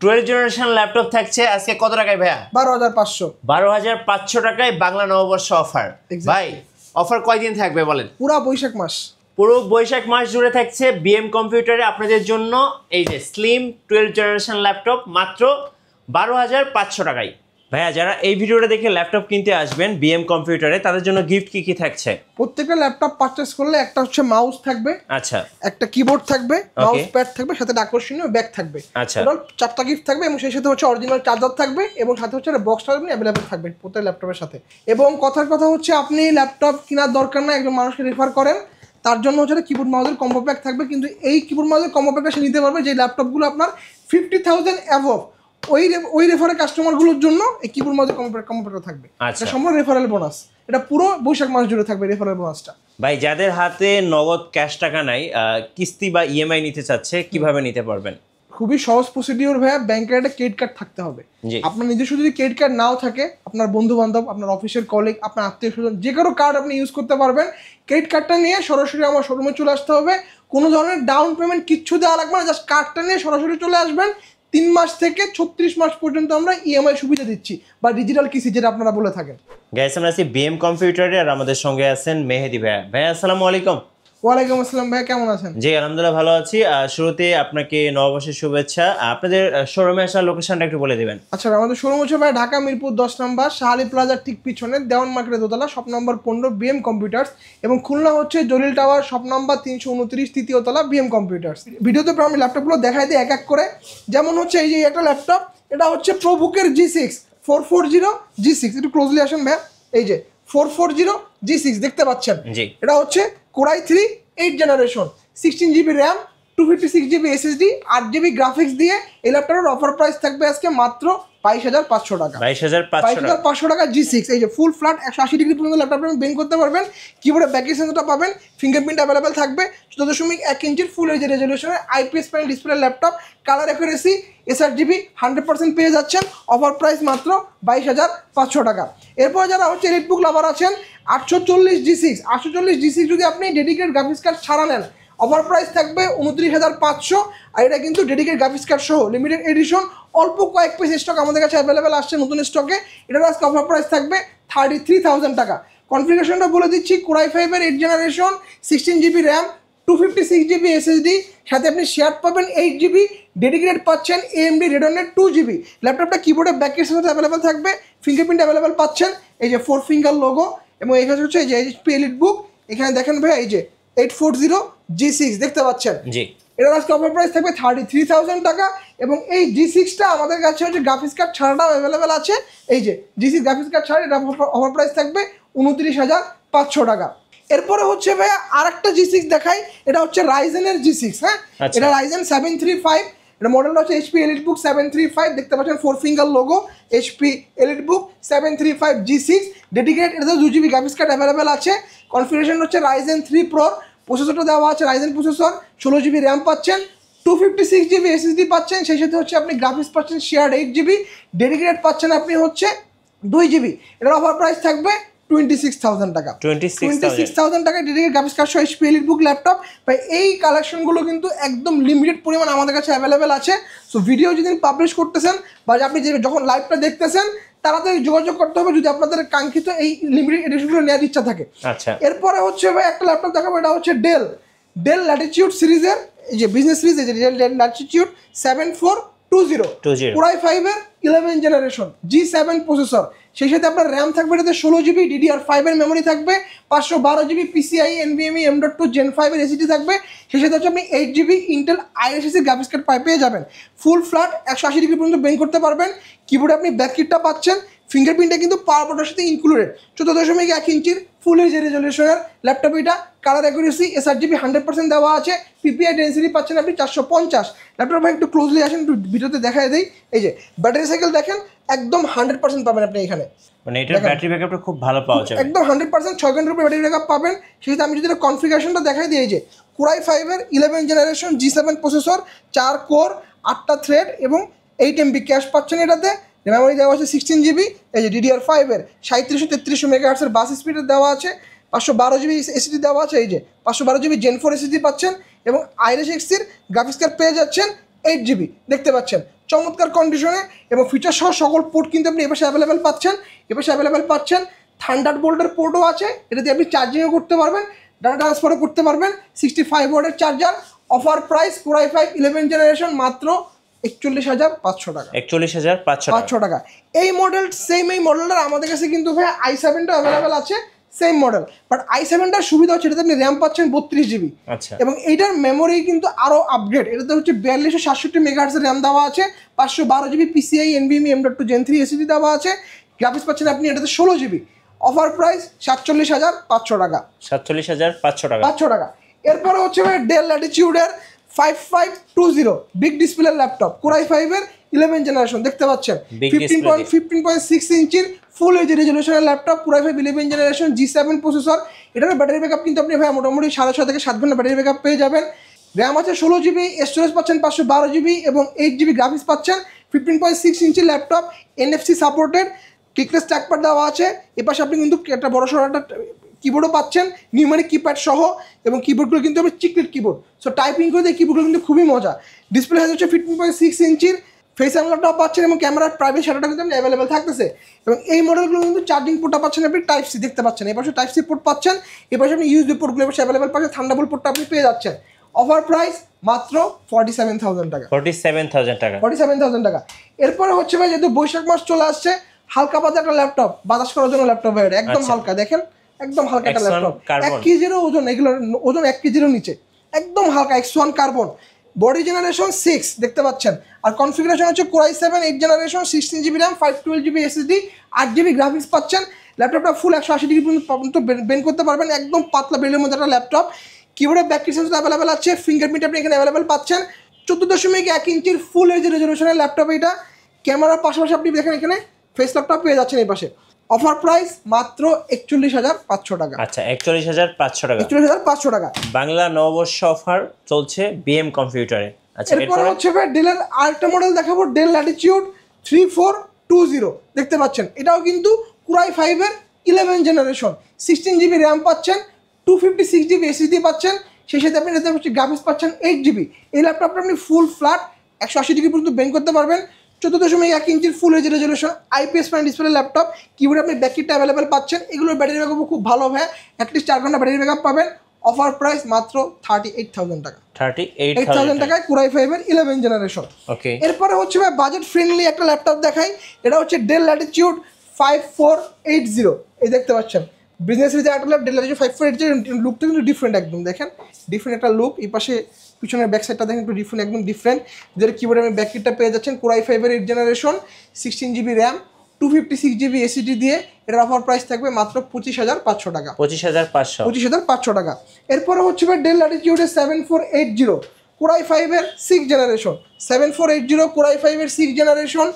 12 generation laptop থাকছে আজকে কত টাকায় ভাইয়া? 12,500। 12,500 টাকায় বাংলা নববর্ষ অফার। ভাই অফার কয়দিন থাকবে বলেন? পুরো বৈশাখ মাস। পুরো বৈশাখ মাস জুড়ে থাকছে বিএম কম্পিউটারে আপনাদের জন্য এই যে স্লিম 12 জেনারেশন ল্যাপটপ মাত্র 12,500 টাকায়। ভাইয়া যারা এই ভিডিওটা দেখে ল্যাপটপ কিনতে আসবেন বিএম কম্পিউটারে তাদের জন্য গিফট কি থাকছে? প্রত্যেকটা ল্যাপটপ পারচেজ করলে একটা হচ্ছে মাউস থাকবে, আচ্ছা, একটা কিবোর্ড থাকবে, মাউস প্যাড থাকবে, সাথে আকর্ষণীয় ব্যাগ থাকবে। আচ্ছা, টোটাল 4টা গিফট থাকবে এবং সেই সাথে হচ্ছে অরিজিনাল চার্জার থাকবে এবং সাথে হচ্ছে একটা বক্স টার্মিনাল অ্যাভেলেবল থাকবে প্রত্যেক ল্যাপটপের সাথে। এবং কথার কথা হচ্ছে আপনি ল্যাপটপ কেনার দরকার না, একজন মানুষকে রেফার করেন, তার জন্য হচ্ছে কিবোর্ড মাউসের কম্বো প্যাক থাকবে। কিন্তু এই কিবোর্ড মাউসের কম্বো প্যাকটা সে নিতে পারবে যে ল্যাপটপগুলো আপনার 50,000 অ্যাবভ, ওই রেফারের কাস্টমারগুলোর জন্য এই কিবোর্ড মাউসের কম্বো প্যাকটা থাকবে। এটা সম্পূর্ণ রেফারেল বোনাস, এটা পুরো বৈশাখ মাস জুড়ে থাকবে রেফারেল বোনাসটা। ভাই যাদের হাতে নগদ ক্যাশ টাকা নাই, কিস্তি বা ইএমআই নিতে চাচ্ছে, কিভাবে নিতে পারবেন? খুবই সহজ প্রসিডিওর ভাইয়া, ব্যাংকের একটা ক্রেডিট কার্ড থাকতে হবে। আপনার নিজস্ব যদি ক্রেডিট কার্ড নাও থাকে, আপনার বন্ধু বান্ধব, আপনার অফিসের কলিগ, আপনার আত্মীয় স্বজন, যে কোনো কার্ড আপনি ইউজ করতে পারবেন। ক্রেডিট কার্ডটা নিয়ে সরাসরি আমার শোরুমে চলে আসতে হবে, কোনো ধরনের ডাউন পেমেন্ট কিচ্ছু দেওয়া লাগবে না, জাস্ট কার্ডটা নিয়ে সরাসরি চলে আসবেন। 3 মাস থেকে 36 মাস পর্যন্ত আমরা ইএমআই সুবিধা দিচ্ছি বা ডিজিটাল কিস্তি যেটা আপনারা বলে থাকেন। গাইস আমরা আছি বিএম কম্পিউটারে আর আমাদের সঙ্গে আছেন মেহেদি ভাইয়া। ভাইয়া আসসালামু আলাইকুম। ওয়ালাইকুম আসসালাম ভাইয়া, কেমন আছেন? জি আলহামদুলিল্লাহ ভালো আছি। শুরুতে আপনাকে নববর্ষের শুভেচ্ছা। আপনাদের শোরুমে আসার লোকেশনটা একটু বলে দিবেন। আচ্ছা, আমাদের শোরুম হচ্ছে ভাই ঢাকা মিরপুর 10 নম্বর শাহালি প্লাজার ঠিক পিছনে দেওয়ান মার্কেটের দোতলা, শপ নম্বর 15 বিএম কম্পিউটার্স, এবং খুলনা হচ্ছে জলিল টাওয়ার শপ নম্বর 329 তৃতীয় তলা বিএম কম্পিউটার্স। ভিডিওতে আমি ল্যাপটপগুলো দেখাই দিই এক এক করে। যেমন হচ্ছে এই যে একটা ল্যাপটপ, এটা হচ্ছে প্রোবুকের G6 440 G6, একটু ক্লোজলি আসেন ভাইয়া। এই যে 440 G6 দেখতে পাচ্ছেন, এটা হচ্ছে Core i3 8 generation, 16 GB RAM, 256 GB SSD, 8 GB graphics দিয়ে এই ল্যাপটপের অফার প্রাইস থাকবে আজকে মাত্র 22,500 টাকা। 22,500 টাকা G6। এই যে ফুল ফ্ল্যাট 180 ডিগ্রি পর্যন্ত ল্যাপটপ আপনি বেন্ড করতে পারবেন। কিবোর্ডে ব্যাকের সেন্সরটা পাবেন, ফিঙ্গারপ্রিন্ট অ্যাভেলেবেল থাকবে, 14.1 ইঞ্চির ফুল এইচ ডি রেজলিউশনের IPS panel display laptop, colour accuracy sRGB 100% পেয়ে যাচ্ছেন। অফার প্রাইস মাত্র 22,500 টাকা। এরপর যারা হচ্ছে এলিট বুক লাভার আছেন, 840 G6 যদি আপনি ডেডিকেটেড গ্রাফিক্স কার্ড ছাড়া নেন, অফার প্রাইস থাকবে 29,500। আর এটা কিন্তু ডেডিকেটেড গ্রাফিক্স কার্ড সহ লিমিটেড এডিশন, অল্প কয়েক পিস স্টক আমাদের কাছে অ্যাভেলেবেল আসছে নতুন স্টকে। এটার আজকে অফার প্রাইস থাকবে 33,000 টাকা। কনফিগারেশনটা বলে দিচ্ছি, Core i5 এর 8 generation, 16 GB RAM, 256 GB SSD, সাথে আপনি শেয়ার পাবেন 8 GB, ডেডিকেটেড পাচ্ছেন AMD Radeon 2 GB। ল্যাপটপটা কিবোর্ডে ব্যাকের সাথে অ্যাভেলেবেল থাকবে, ফিঙ্গারপ্রিন্ট অ্যাভেলেবেল পাচ্ছেন, এই যে 4 ফিঙ্গার লোগো, এবং এখানে হচ্ছে এই যে HP এলিট বুক। এখানে দেখেন ভাই এই যে 840 G6 দেখতে পাচ্ছেন, এটার আজকে অফার প্রাইস থাকবে 33,000 টাকা। এবং এই G6টা আমাদের কাছে হচ্ছে গ্রাফিক্স কার্ড ছাড়াটাও অ্যাভেলেবেল আছে। এই যে G6 গ্রাফিক্স কার্ড ছাড়া এটা অফার প্রাইস থাকবে 29,500 টাকা। এরপরে হচ্ছে ভাইয়া আরেকটা G6 দেখাই, এটা হচ্ছে রাইজেনের G6। হ্যাঁ, এটা রাইজেন 735, এটা মডেলটা হচ্ছে HP এলিট বুক 735, দেখতে পাচ্ছেন 4 ফিঙ্গার লোগো, HP এলিট বুক 735 G6 ডেডিকেটেড। এটাতে 2 GB গ্রাফিক্স কার্ড অ্যাভেলেবেল আছে। কনফিগারেশন হচ্ছে Ryzen 3 Pro, প্রসেসরটা দেওয়া আছে Ryzen প্রসেসর, 16 GB র্যাম পাচ্ছেন, 256 GB SSD পাচ্ছেন, সেই সাথে হচ্ছে আপনি গ্রাফিক্স পাচ্ছেন শেয়ার 8 GB, ডেডিকেটেড পাচ্ছেন আপনি হচ্ছে 2 GB। এটার অফার প্রাইস থাকবে 26,000 টাকা। 26,000 টাকা ডেডিকেটেড গ্রাফিক্স কার্ড সহ HP এলিট বুক ল্যাপটপ। ভাই এই কালেকশনগুলো কিন্তু একদম লিমিটেড পরিমাণ আমাদের কাছে অ্যাভেলেবেল আছে। সো ভিডিও যেদিন পাবলিশ করতেছেন বা আপনি যখন লাইভটা দেখতেছেন, তাড়াতাড়ি যোগাযোগ করতে হবে যদি আপনাদের কাঙ্ক্ষিত এই লিমিটেড এডিশনগুলো নেওয়ার ইচ্ছা থাকে। আচ্ছা, এরপরে হচ্ছে ভাই একটা ল্যাপটপ দেখাবো, এটা হচ্ছে ডেল ল্যাটিটিউড সিরিজের, এই যে বিজনেস সিরিজ, এই যে ডেল ল্যাটিটিউড 7420 Core i5 এর 11 জেনারেশন G7 প্রসেসর, সেই সাথে আপনার র্যাম থাকবে এটাতে 16 GB, DDR5 এর মেমোরি থাকবে, 512 GB PCIe NVMe M.2 Gen 5 এর SSD থাকবে, সেই সাথে হচ্ছে আপনি 8 GB Intel ISC graphics card পেয়ে যাবেন। ফুল ফ্ল্যাট 180 ডিগ্রি পর্যন্ত বেন্ড করতে পারবেন। কিবোর্ডে আপনি ব্যাক কিটটা পাচ্ছেন, ফিঙ্গারপ্রিন্টটা কিন্তু পাওয়ার বাটনের সাথে ইনক্লুডেড, 14.1 ইঞ্চির ফুল এইচ ডি রেজলিউশনের ল্যাপটপ। এটা কালার অ্যাকুরেসি sRGB 100% দেওয়া আছে, PPI ডেন্সিটি পাচ্ছেন আপনি 450। ল্যাপটপ ভাই একটু ক্লোজলি আসেন, একটু ভিডিওতে দেখাই দেই। এই যে ব্যাটারি সাইকেল দেখেন, একদম 100% পাবেন আপনি এখানে, মানে এটার ব্যাটারি ব্যাকআপটা খুব ভালো পাওয়া যাবে, একদম 100% 6 ঘন্টার উপরে ব্যাটারি ব্যাকআপ পাবেন। সেটা আমি যদি কনফিগারেশনটা দেখাই দিই, এই যে Core i5 এর 11 জেনারেশন G7 প্রসেসর, 4 কোর, 8টা থ্রেড এবং 8 MB ক্যাশ পাচ্ছেন। এটাতে মেমোরি দেওয়া আছে 16 GB, এই যে DDR5 এর 3700-3300 MHz এর বাস স্পিডের দেওয়া আছে, 512 GB SSD দেওয়া আছে, এই যে 512 GB Gen 4 SSD পাচ্ছেন, এবং IRIS X এর গ্রাফিক্স কার্ড পেয়ে যাচ্ছেন 8 GB দেখতে পাচ্ছেন, চমৎকার কন্ডিশনে এবং ফিচার সহ সকল পোর্ট কিন্তু আপনি এপাশে অ্যাভেলেবেল পাচ্ছেন। থান্ডারবোল্টের পোর্টও আছে, এটা দিয়ে আপনি চার্জিংও করতে পারবেন, ডাটা ট্রান্সফারও করতে পারবেন। 65 ওয়াটের charger. Offer price Core i5 11 generation মাত্র 41,500 টাকা। 41,500 টাকা। এই মডেলটার আমাদের কাছে কিন্তু ভাই i7টা অ্যাভেলেবেল আছে, সেম মডেল। বাট i7টার সুবিধা হচ্ছে এটাতে আপনি র্যাম পাচ্ছেন 32 জিবি। আচ্ছা। এবং এইটার মেমোরি কিন্তু আরও আপগ্রেড, এটাতে হচ্ছে 4267 মেগাহার্টজের র্যাম দেওয়া আছে, 512 GB PCIe NVMe M.2 Gen 3 SSD দেওয়া আছে। গ্রাফিক্স পাচ্ছেন আপনি এটাতে 16 জিবি। অফার প্রাইস 47,500 টাকা। 47,500 টাকা। এরপরে হচ্ছে ভাই ডেল ল্যাটিটিউডের 5520 big display laptop, Core i5 এর 11 জেনারেশন দেখতে পাচ্ছেন। 15.6 ইঞ্চির ফুল এইচ রেজলিউশনের laptop, Core i5 11 generation G7 processor. এটার ব্যাটারি ব্যাকআপ কিন্তু আপনি ভাই মোটামুটি 6.5 থেকে 7 ঘন্টা ব্যাটারি ব্যাকআপ পেয়ে যাবেন। র্যাম আছে 16 জিবি, স্টোরেজ পাচ্ছেন 512 জিবি এবং 8 জিবি গ্রাফিক্স পাচ্ছেন। 15.6 inch laptop, NFC supported, clickless trackpad দেওয়া আছে। এপাশে আপনি কিন্তু একটা বড়সড় একটা কিবোর্ডও পাচ্ছেন, নিউমেরিক কিপ্যাড সহ, এবং কিবোর্ডগুলো কিন্তু আপনি চিকলেট কিবোর্ড। সো টাইপিং করে দিয়ে কিবোর্ডগুলো কিন্তু খুবই মজা। ডিসপ্লে সাইজ হচ্ছে 15.6 ইঞ্চির, ফেস আনলকটাও পাচ্ছেন এবং ক্যামেরার প্রাইভেট শাটারটা কিন্তু আপনি অ্যাভেলেবেল থাকতেছে। এবং এই মডেলগুলো কিন্তু চার্জিং পোর্টটা পাচ্ছেন আপনি টাইপ সি দেখতে পাচ্ছেন, এপাশে টাইপ সি পোর্ট পাচ্ছেন, এপাশে আপনি ইউএসবি পোর্টগুলো এপাশে অ্যাভেলেবেল পাচ্ছেন, থান্ডারবোল্ট পোর্টটা আপনি পেয়ে যাচ্ছেন। অফার প্রাইস মাত্র 47,000 টাকা। 47,000 টাকা। এরপরে হচ্ছে ভাই যেহেতু বৈশাখ মাস চলে আসছে, হালকা পাতলা একটা ল্যাপটপ, বাতাস করার জন্য ল্যাপটপ ভাই, একদম হালকা, দেখেন একদম হালকা একটা ল্যাপটপ, 1 কেজিরও ওজন, এগুলোর ওজন 1 কেজিরও নিচে, একদম হালকা, X1 কার্বন, বডি জেনারেশন 6 দেখতে পাচ্ছেন। আর কনফিগারেশন হচ্ছে Core i7 8 generation, 16 GB RAM, 512 GB SSD, 8 GB graphics পাচ্ছেন। ল্যাপটপটা ফুল 180 ডিগ্রি পর্যন্ত বেন্ড করতে পারবেন, একদম পাতলা বেলের মধ্যে একটা ল্যাপটপ। কিবোর্ডের ব্যাটারি সেন্সর অ্যাভেলেবেল আছে, ফিঙ্গারপ্রিন্ট আপনি এখানে অ্যাভেলেবেল পাচ্ছেন। 14.1 ইঞ্চির ফুল এইচ রেজলিউশনের ল্যাপটপ এটা। ক্যামেরার পাশাপাশি আপনি দেখেন এখানে ফেস লকটা পেয়ে যাচ্ছেন এই পাশে। অফার প্রাইস মাত্র 41,500 টাকা। আচ্ছা, 41,500 টাকা। 41,500 টাকা। বাংলা নববর্ষ অফার চলছে বিএম কম্পিউটারে। আচ্ছা, এরপর হচ্ছে ভাই ডেলের আরেকটা মডেল দেখাবো, ডেল ল্যাটিটিউড 3420 দেখতে পাচ্ছেন। এটাও কিন্তু Core i5 এর 11 জেনারেশন, 16 জিবি র্যাম পাচ্ছেন, 256 জিবি SSD পাচ্ছেন, সেই সাথে আপনি এটাতে হচ্ছে গ্রাফিক্স পাচ্ছেন 8 জিবি। এই ল্যাপটপটা আপনি ফুল ফ্ল্যাট 180 ডিগ্রি পর্যন্ত বেন্ড করতে পারবেন। 14.1 ইঞ্চির full H resolution IPS panel display laptop, কিবোর্ডে আপনি ব্যাককিটটা অ্যাভেলেবেল পাচ্ছেন। এগুলোর ব্যাটারি ব্যাকআপও খুব ভালো হয়, অ্যাটলিস্ট 4 ঘন্টা ব্যাটারি ব্যাকআপ পাবেন। অফার প্রাইস মাত্র 38,000 টাকা। 38,000 টাকায় Core i5 এর 11 জেনারেশন। ওকে। এরপরে হচ্ছে ভাই বাজেট ফ্রেন্ডলি একটা ল্যাপটপ দেখাই, এটা হচ্ছে ডেল ল্যাটিটিউড 5480 এই দেখতে পাচ্ছেন। বিজনেস রিজে একটা ল্যাপটপ, ডেল ল্যাটিটিউড 5480, লুকটা কিন্তু ডিফারেন্ট, একদম দেখেন ডিফারেন্ট একটা লুক। এই পাশে পিছনের ব্যাক সাইডটা দেখেন একটু ডিফারেন্ট, একদম ডিফারেন্ট। যেটা কিবোর্ডে আমি ব্যাক কিটটা পেয়ে যাচ্ছেন, Core i5 এর 8 generation, 16 GB RAM, 256 GB SSD দিয়ে। এটার অফার প্রাইস থাকবে মাত্র 25,500 টাকা। 25,500 টাকা। এরপরে হচ্ছে ভাই ডেল ল্যাটিটিউডের 7480 Core i5 এর 6 জেনারেশন, 7480 Core i5 এর 6 generation,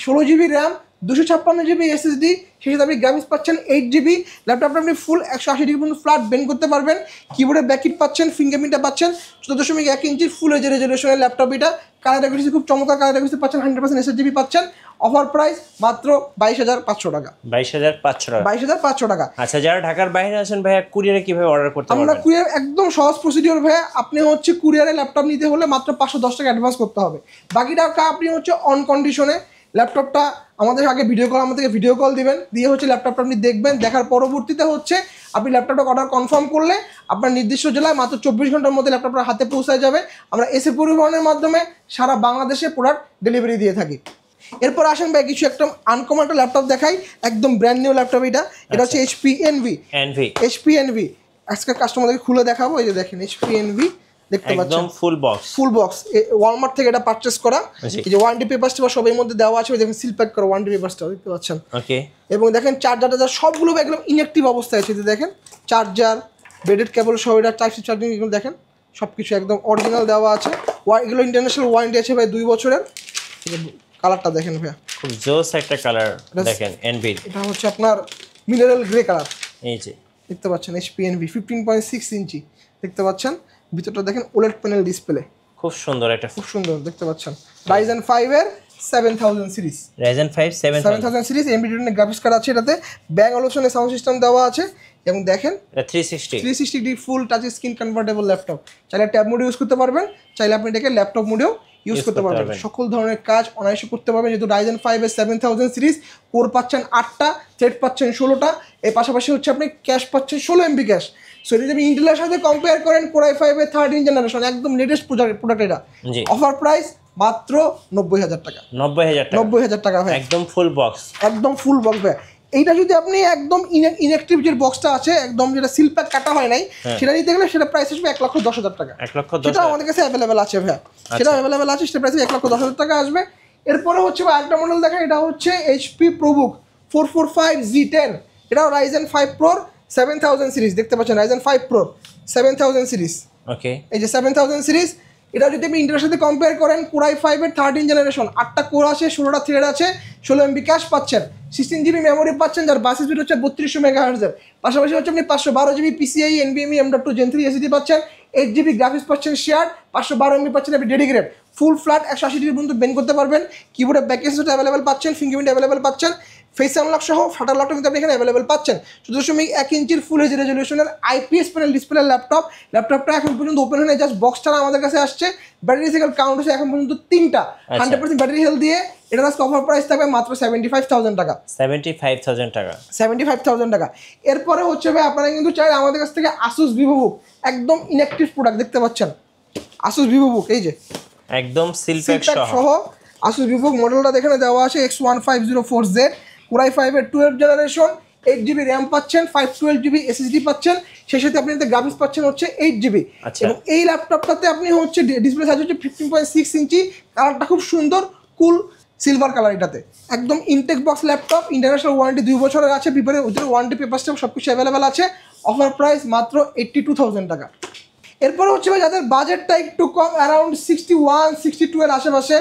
16 GB RAM, 256 GB SSD, সেই সাথে আপনি গ্রাফিক্স পাচ্ছেন 8 জিবি। ল্যাপটপটা আপনি ফুল 180 ডিগ্রি পর্যন্ত ফ্ল্যাট বেন্ড করতে পারবেন। কিবোর্ডে ব্যাককিট পাচ্ছেন, ফিঙ্গারপ্রিন্টটা পাচ্ছেন। 14.1 ইঞ্চির ফুল এইচ রেজলিউশনের ল্যাপটপ এটা। কালার অ্যাকুরেসি খুব চমৎকার, কালার অ্যাকুরেসি পাচ্ছেন 100% SSD পাচ্ছেন। অফার প্রাইস মাত্র 22,500 টাকা। 22,500 টাকা। আচ্ছা, যারা ঢাকার বাইরে আছেন ভাইয়া, কুরিয়ারে কিভাবে অর্ডার করতে পারবেন? আমরা কুরিয়ার একদম সহজ প্রসিডিওর ভাইয়া। আপনি হচ্ছে কুরিয়ারে ল্যাপটপ নিতে হলে মাত্র 510 টাকা অ্যাডভান্স করতে হবে। বাকি টাকা আপনি হচ্ছে অন কন্ডিশনে ল্যাপটপটা আমাদের আগে ভিডিও কল দিবেন, দিয়ে হচ্ছে ল্যাপটপটা আপনি দেখবেন। দেখার পরবর্তীতে হচ্ছে আপনি ল্যাপটপটা অর্ডার কনফার্ম করলে আপনার নির্দিষ্ট জেলায় মাত্র 24 ঘন্টার মধ্যে ল্যাপটপটা হাতে পৌঁছায় যাবে। আমরা এসএ পরিবহনের মাধ্যমে সারা বাংলাদেশে প্রোডাক্ট ডেলিভারি দিয়ে থাকি। এরপর আসেন ভাই কিছু একটা আনকমন একটা ল্যাপটপ দেখাই, একদম ব্র্যান্ড নিউ ল্যাপটপ এটা হচ্ছে HP Envy। আজকে কাস্টমারদেরকে খুলে দেখাবো। এই যে দেখেন HP Envy দেখতে পাচ্ছেন, একদম ফুল বক্স ওয়ালমার্ট থেকে এটা পারচেজ করা। এই যে ওয়ারেন্টি পেপারসটা সব এর মধ্যে দেওয়া আছে, দেখেন সিল প্যাক করা ওয়ারেন্টি পেপারসটা দেখতে পাচ্ছেন। ওকে। এবং দেখেন চার্জারটা সবগুলো একদম ইনঅ্যাক্টিভ অবস্থায় আছে। দেখেন চার্জার, ব্রেডেড কেবল সহ এটা টাইপ সি চার্জিং, এগুলো দেখেন সবকিছু একদম অরিজিনাল দেওয়া আছে। এগুলো ইন্টারন্যাশনাল ওয়ারেন্টি আছে ভাই 2 বছরের। কালারটা দেখেন ভাইয়া, খুব জোস একটা কালার দেখেন এনভি। এটা হচ্ছে আপনার মিনারেল গ্রে কালার, এই যে দেখতে পাচ্ছেন HP Envy 15.6 ইঞ্চি দেখতে পাচ্ছেন। ভিতরটা দেখেন OLED প্যানেল ডিসপ্লে, খুব সুন্দর দেখতে পাচ্ছেন। Ryzen 5 এর 7000 সিরিজ, Ryzen 5 7000 সিরিজ এমবিডিএন গ্রাফিক্স কার্ড আছে এটাতে। ব্যাং অলুশনে সাউন্ড সিস্টেম দেওয়া আছে এবং দেখেন 360 ডিগ্রি ফুল টাচ স্ক্রিন কনভার্টেবল ল্যাপটপ। চাইলে ট্যাব মোড ইউজ করতে পারবেন, চাইলে আপনি এটাকে ল্যাপটপ মোডেও ইউজ করতে পারবেন। সকল ধরনের কাজ অনায়াসে করতে পারবেন, যেহেতু Ryzen 5 এর 7000 সিরিজ, কোর পাচ্ছেন 8টা, থ্রেড পাচ্ছেন 16টা, এর পাশাপাশি হচ্ছে আপনি ক্যাশ পাচ্ছেন 16 MB ক্যাশ। সো যদি আপনি ইন্টেলের সাথে কম্পেয়ার করেন Core i5 এর 13 জেনারেশন, একদম লেটেস্ট প্রোডাক্ট এটা। অফার প্রাইস মাত্র 90000 টাকা। 90000 টাকা ভাই, একদম ফুল বক্স, একদম ফুল বক্স ভাই। এইটা যদি আপনি একদম ইনঅ্যাক্টিভ যে বক্সটা আছে, একদম যেটা সিল প্যাক কাটা হয় নাই, সেটা নিতে গেলে সেটা প্রাইস আসবে 1,10,000 টাকা। 1,10,000 সেটা আমাদের কাছে অ্যাভেলেবেল আছে ভাই, সেটা অ্যাভেলেবেল আছে, সেটা প্রাইস 1,10,000 টাকা আসবে। এরপরে হচ্ছে ভাই আরেকটা মডেল দেখেন, এটা হচ্ছে HP ProBook 445G10, এটাও Ryzen 5 Pro 7000 সিরিজ, দেখতে পাচ্ছেন Ryzen 5 Pro 7000 সিরিজ। ওকে, এই যে 7000 সিরিজ, এটা যদি আপনি ইন্টেলের সাথে কম্পেয়ার করেন, Core i5 এর 13 জেনারেশন, 8টা কোর আছে, 16টা থ্রেড আছে, 16 MB ক্যাশ পাচ্ছেন, 16 GB মেমোরি পাচ্ছেন, যার বাস স্পিড হচ্ছে 3200 MHz এর। পাশাপাশি হচ্ছে আপনি 512 GB PCIe NVMe M.2 Gen 3 SSD পাচ্ছেন, 8 GB গ্রাফিক্স পাচ্ছেন শেয়ার, 512 MB পাচ্ছেন আপনি ডেডিকেটেড, ফুল ফ্ল্যাট 180 ডিগ্রি পর্যন্ত বেন্ড করতে পারবেন। কিবোর্ডে ব্যাক সেন্সর অ্যাভেলেবেল পাচ্ছেন, ফিঙ্গারপ্রিন্ট অ্যাভেলেবেল পাচ্ছেন, ফেস আনলক সহ ফাটার লকটা কিন্তু আপনি এখানে অ্যাভেলেবেল পাচ্ছেন। 14.1 ইঞ্চির ফুল এইচডি রেজলিউশনের IPS প্যানেল ডিসপ্লে ল্যাপটপটা এখন পর্যন্ত ওপেন হয়ে জাস্ট বক্সটা আমাদের কাছে আসছে। ব্যাটারি সাইকেল কাউন্ট হচ্ছে এখন পর্যন্ত 3টা, 100% ব্যাটারি হেলথ দিয়ে। এটার আজকে অফার প্রাইস থাকবে মাত্র 75,000 টাকা। 75,000 টাকা। এরপরে হচ্ছে ভাই আপনারা কিন্তু চাইলে আমাদের কাছ থেকে Asus VivoBook, একদম ইনঅ্যাক্টিভ প্রোডাক্ট, দেখতে পাচ্ছেন Asus VivoBook, এই যে একদম সিল প্যাক সহ Asus VivoBook মডেলটা এখানে দেওয়া আছে X1504Z, Core i5 এর 12 জেনারেশন, 8 GB র্যাম পাচ্ছেন, 512 GB SSD পাচ্ছেন, সেই সাথে আপনি গ্রাফিক্স পাচ্ছেন হচ্ছে 8 GB। এবং এই ল্যাপটপটাতে আপনি হচ্ছে ডিসপ্লে সাইজ হচ্ছে 15.6 ইঞ্চি, কালারটা খুব সুন্দর কুল সিলভার কালার। এটাতে একদম intact box laptop, international warranty 2 বছরের আছে, বিপরীতে ওদের ওয়ারেন্টি পেপারসটা সব কিছু অ্যাভেলেবেল আছে। অফার প্রাইস মাত্র 82,000 টাকা। এরপরে হচ্ছে ভাই যাদের বাজেটটা একটু কম, অ্যারাউন্ড 61-62 এর আশেপাশে,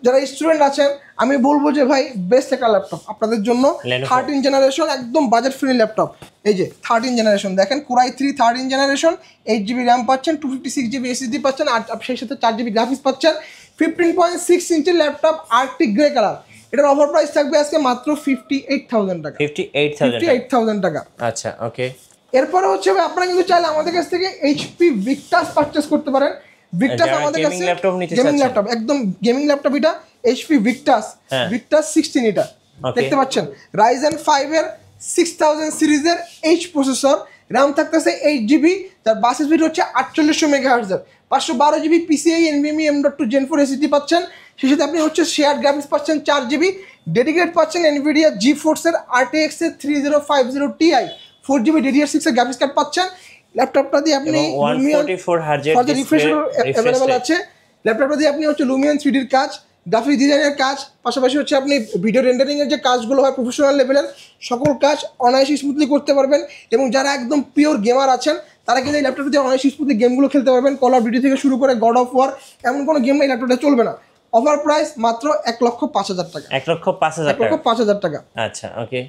যারা স্টুডেন্ট আছেন, আমি বলবো যে ভাই বেস্ট একটা ল্যাপটপ আপনাদের জন্য, 13 জেনারেশন, একদম বাজেট ফ্রি ল্যাপটপ। এই যে 13 জেনারেশন দেখেন, Core i3 13 generation, 8 GB RAM পাচ্ছেন, 256 GB SSD পাচ্ছেন, আর সেই সাথে 4 GB গ্রাফিক্স পাচ্ছেন, 15.6 ইঞ্চির ল্যাপটপ, আর্কটিক গ্রে কালার। এটার অফার প্রাইস থাকবে আজকে মাত্র 58,000 টাকা। 58,000 টাকা। আচ্ছা, ওকে। এরপরে হচ্ছে ভাই আপনারা কিন্তু চাইলে আমাদের কাছ থেকে HP Victus পারচেজ করতে পারেন। Victus আমাদের কাছে গেমিং ল্যাপটপ, একদম গেমিং ল্যাপটপ, এটা HP Victus 16, এটা দেখতে পাচ্ছেন Ryzen 5 এর 6000 সিরিজের H প্রসেসর, র্যাম থাকতেছে 8 GB, তার বাস স্পিড হচ্ছে 4800 MHz এর, 512 GB PCIe NVMe M.2 Gen 4 SSD পাচ্ছেন, সেই সাথে আপনি হচ্ছে শেয়ার গ্রাফিক্স পাচ্ছেন 4 GB, ডেডিকেটেড পাচ্ছেন NVIDIA GeForce এর RTX 3050 Ti, 4 GB DDR6 এর গ্রাফিক্স কার্ড পাচ্ছেন। ল্যাপটপটা দিয়ে আপনি 144 Hz রিফ্রেশ অ্যাভেলেবেল আছে। ল্যাপটপটা দিয়ে আপনি হচ্ছে Lumion 3D এর কাজ, গ্রাফিক্স ডিজাইনের কাজ, পাশাপাশি হচ্ছে আপনি ভিডিও রেন্ডারিং এর যে কাজগুলো হয় প্রফেশনাল লেভেলের, সকল কাজ অনায়াসে স্মুথলি করতে পারবেন। এবং যারা একদম পিওর গেমার আছেন, তারা কিন্তু এই ল্যাপটপটা দিয়ে অনায়াসে স্মুথলি গেমগুলো খেলতে পারবেন। কল অফ ডিউটি থেকে শুরু করে গড অফ ওয়ার, এমন কোনো গেম এই ল্যাপটপটা চলবে না। অফার প্রাইস মাত্র 1,05,000 টাকা। 1,05,000 টাকা। আচ্ছা, ওকে।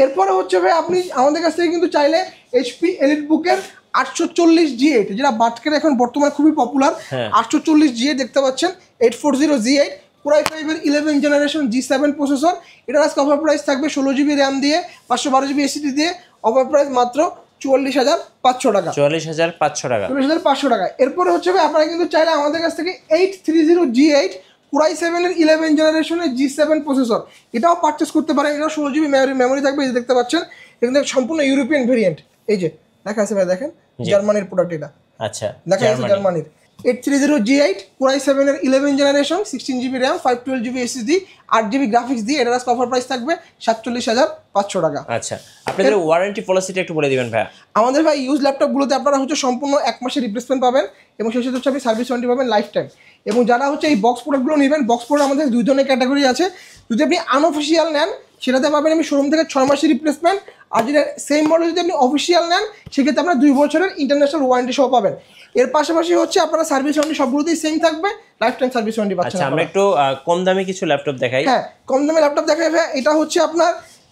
এরপরে হচ্ছে ভাই আপনি আমাদের কাছ থেকে কিন্তু চাইলে HP EliteBook-এর 840G8, যেটা মার্কেটে এখন বর্তমানে খুবই পপুলার, 840G8 দেখতে পাচ্ছেন, 840G8, Core i5 এর 11 জেনারেশন G7 প্রসেসর। এটার আজকে অফার প্রাইস থাকবে 16 GB র্যাম দিয়ে, 512 GB SSD দিয়ে, অফার প্রাইস মাত্র 44,500 টাকা। 44,500 টাকা। এরপরে হচ্ছে ভাই আপনারা কিন্তু চাইলে আমাদের কাছ থেকে 830G8 Core i7 এর 11 জেনারেশনের G7 প্রসেসর, এটাও পারচেস করতে পারেন। এটাও 16 GB মেমোরি থাকবে, এই যে দেখতে পাচ্ছেন, এখানে সম্পূর্ণ ইউরোপিয়ান ভেরিয়েন্ট। এই যে দেখা আছে ভাই, দেখেন জার্মানির প্রোডাক্ট এটা। আচ্ছা, দেখা যাচ্ছে জার্মানির 830G8 Core i7 এর 11 generation, 16 GB RAM, 512 GB SSD, 8 GB graphics দিয়ে, এটার আজকে অফার প্রাইস থাকবে 47,500 টাকা। আচ্ছা, আপনাদের ওয়ারেন্টি পলিসিটা একটু বলে দিবেন ভাই। আমাদের ভাই ইউজ ল্যাপটপগুলোতে আপনারা হচ্ছে সম্পূর্ণ 1 মাসের রিপ্লেসমেন্ট পাবেন, এবং সেই সাথে হচ্ছে আপনি সার্ভিস ওয়ারেন্টি পাবেন লাইফ টাইম। এবং যারা হচ্ছে এই বক্স প্রোডাক্টগুলো নেবেন, বক্স প্রোডাক্ট আমাদের 2 ধরনের ক্যাটাগরি আছে। যদি আপনি আনঅফিসিয়াল নেন, সেটাতে পাবেন আমি শোরুম থেকে 6 মাসের রিপ্লেসমেন্ট, আর যেটা সেম মডেল যদি আপনি অফিসিয়াল নেন, সেক্ষেত্রে আপনারা 2 বছরের ইন্টারন্যাশনাল ওয়ারেন্টি সহ পাবেন। এর পাশাপাশি হচ্ছে আপনারা সার্ভিস ওয়ারেন্টি সবগুলোতেই সেম থাকবে, লাইফ টাইম সার্ভিস ওয়ারেন্টি পাচ্ছেন। আচ্ছা, আমরা একটু কম দামি কিছু ল্যাপটপ দেখাই। হ্যাঁ, কম দামি ল্যাপটপ দেখাই ভাই। এটা হচ্ছে আপনার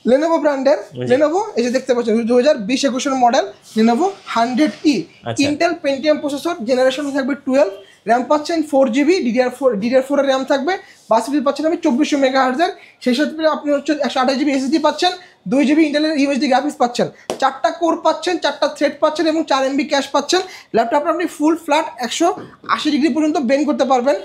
Lenovo ব্র্যান্ডের, Lenovo, এই যে দেখতে পাচ্ছেন 2020-21 model Lenovo 100E, Intel Pentium processor, generation থাকবে 12, র্যাম পাচ্ছেন 4 GB, DDR4 এর র্যাম থাকবে, বাস স্পিড পাচ্ছেন আমি 2400 MHz এর, সেই সাথে আপনি হচ্ছে 128 GB SSD পাচ্ছেন, 2 GB ইন্টেলের USD গ্রাফিক্স পাচ্ছেন, 4টা কোর পাচ্ছেন, 4টা থ্রেড পাচ্ছেন, এবং 4 MB ক্যাশ পাচ্ছেন। ল্যাপটপটা আপনি ফুল ফ্ল্যাট 180 ডিগ্রি পর্যন্ত বেন্ড করতে পারবেন।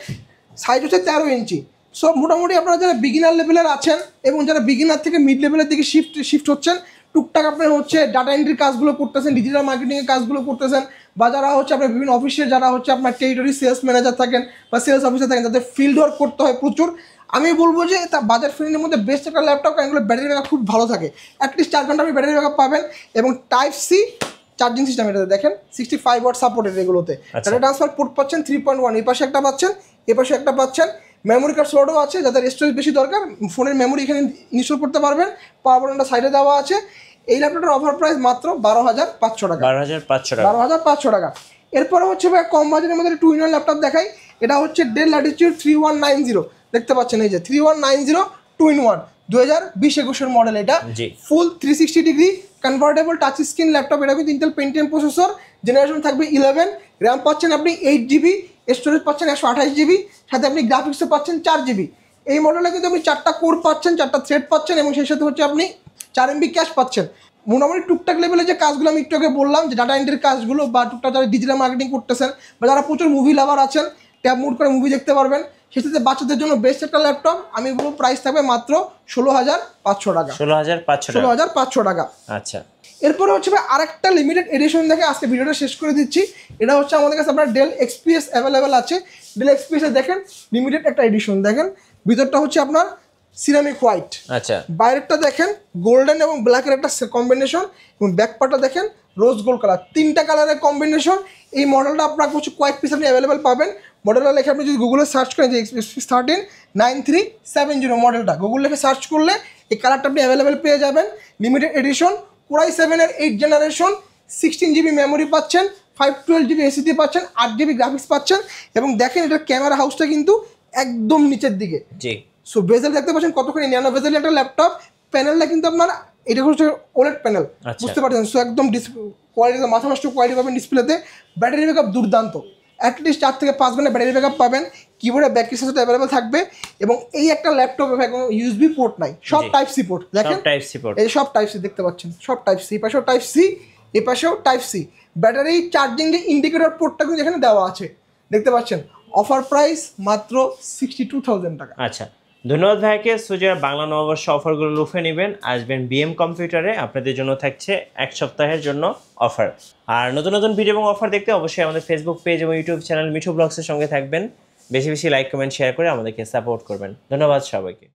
সাইজ হচ্ছে 13 ইঞ্চি। সো মোটামুটি আপনারা যারা বিগিনার লেভেলের আছেন এবং যারা বিগিনার থেকে মিড লেভেলের দিকে শিফট হচ্ছেন, টুকটাক আপনার হচ্ছে ডাটা এন্ট্রির কাজগুলো করতেছেন, ডিজিটাল মার্কেটিংয়ের কাজগুলো করতেছেন, বা যারা হচ্ছে আপনার বিভিন্ন অফিসে যারা হচ্ছে আপনার টেরিটরি সেলস ম্যানেজার থাকেন বা সেলস অফিসার থাকেন, তাদের ফিল্ড ওয়ার্ক করতে হয় প্রচুর, আমি বলবো যে তা বাজার ফ্রেন্ডের মধ্যে বেস্ট একটা ল্যাপটপ, কারণ এগুলো ব্যাটারি ব্যাকআপ খুব ভালো থাকে। অ্যাটলিস্ট 4 ঘন্টা আপনি ব্যাটারি ব্যাকআপ পাবেন এবং টাইপ সি চার্জিং সিস্টেম এটাতে দেখেন 65 ওয়াট সাপোর্টেড এগুলোতে। ডাটা ট্রান্সফার পোর্ট পাচ্ছেন 3.1, এই পাশে একটা পাচ্ছেন, এ পাশে একটা পাচ্ছেন। মেমোরি কার্ড স্লটও আছে, যাদের স্টোরেজ বেশি দরকার ফোনের মেমোরি এখানে ইনস্টল করতে পারবেন। পাওয়ার বাটনটা সাইডে দেওয়া আছে। এই ল্যাপটপটার অফার প্রাইস মাত্র 12,500 টাকা। 12,500 টাকা। এরপরে হচ্ছে ভাই কম বাজেটের মধ্যে 2-in-1 ল্যাপটপ দেখাই। এটা হচ্ছে ডেল ল্যাটিটিউড 3190, দেখতে পাচ্ছেন এই যে 3190 2-in-1 2020-21 মডেল। এটা ফুল 360 degree convertible touch screen laptop. এটা কিন্তু ইন্টেল পেন্টিয়াম প্রসেসর, জেনারেশন থাকবে 11, র্যাম পাচ্ছেন আপনি 8GB, স্টোরেজ পাচ্ছেন 128GB, সাথে আপনি গ্রাফিক্সও পাচ্ছেন 4GB। এই মডেলে কিন্তু আপনি 4টা কোর পাচ্ছেন, 4টা থ্রেড পাচ্ছেন এবং সেই সাথে হচ্ছে আপনি 4MB ক্যাশ পাচ্ছেন। মোটামুটি টুকটাক লেভেলে যে কাজগুলো আমি একটু আগে বললাম, যে ডাটা এন্ট্রির কাজগুলো বা টুকটাক যারা ডিজিটাল মার্কেটিং করতেছেন বা যারা প্রচুর মুভি লাভার আছেন, ট্যাব মুড করে মুভি দেখতে পারবেন, সেটাতে বাচ্চাদের জন্য বেস্ট একটা ল্যাপটপ। আমি বলবো প্রাইস থাকবে মাত্র 16,500 টাকা। 16,500 টাকা। আচ্ছা, এরপরে হচ্ছে আরেকটা লিমিটেড এডিশন দেখে আজকে ভিডিওটা শেষ করে দিচ্ছি। এটা হচ্ছে আমাদের কাছে আপনার ডেল XPS অ্যাভেলেবেল আছে। ডেল XPS দেখেন লিমিটেড একটা এডিশন, দেখেন ভিতরটা হচ্ছে আপনার সিরামিক হোয়াইট, আচ্ছা, বাইরেরটা দেখেন গোল্ডেন এবং ব্ল্যাকের একটা কম্বিনেশন, এবং ব্যাকপার্টটা দেখেন রোজ গোল্ড কালার, 3টা কালারের কম্বিনেশন। এই মডেলটা আপনার হচ্ছে কয়েক পিস আপনি অ্যাভেলেবেল পাবেন। মডেলটা লিখে আপনি যদি গুগলে সার্চ করেন যে XPS 139370 মডেলটা, গুগল লিখে সার্চ করলে এই কালারটা আপনি অ্যাভেলেবেল পেয়ে যাবেন। Limited edition, Core i7-এর 8th generation, 16GB memory পাচ্ছেন, 512GB SSD পাচ্ছেন, 8GB গ্রাফিক্স পাচ্ছেন। এবং দেখেন এটার ক্যামেরা হাউসটা কিন্তু একদম নিচের দিকে। জি। সো বেজেল দেখতে পাচ্ছেন কতখানি ন্যানো বেজেল একটা ল্যাপটপ। প্যানেলটা কিন্তু আপনার এটা হচ্ছে OLED প্যানেল, বুঝতে পারছেন। সো একদম কোয়ালিটি, মাথা নষ্ট কোয়ালিটি পাবেন ডিসপ্লেতে। ব্যাটারি ব্যাকআপ দুর্দান্ত, অ্যাটলিস্ট 4 থেকে 5 ঘন্টা ব্যাটারি ব্যাকআপ পাবেন। কিবোর্ডে ব্যাক কেসের সাথে অ্যাভেলেবেল থাকবে এবং এই একটা ল্যাপটপে ভাই কোনো USB পোর্ট নাই, সব টাইপ সি পোর্ট। দেখেন এই সব টাইপ সি দেখতে পাচ্ছেন, সব টাইপ সি, এই পাশেও টাইপ সি, এই পাশেও টাইপ সি। ব্যাটারি চার্জিং যে ইন্ডিকেটর পোর্টটা কিন্তু এখানে দেওয়া আছে, দেখতে পাচ্ছেন। অফার প্রাইস মাত্র 62,000 টাকা। আচ্ছা, ধন্যবাদ ভাইকে। সো যারা বাংলা নববর্ষ অফারগুলো লুফে নেবেন, আসবেন BM কম্পিউটারে। আপনাদের জন্য থাকছে 1 সপ্তাহের জন্য অফার। আর নতুন নতুন ভিডিও এবং অফার দেখতে অবশ্যই আমাদের ফেসবুক পেজ এবং ইউটিউব চ্যানেল মিঠু ব্লগসের সঙ্গে থাকবেন। বেশি বেশি লাইক, কমেন্ট, শেয়ার করে আমাদেরকে সাপোর্ট করবেন। ধন্যবাদ সবাইকে।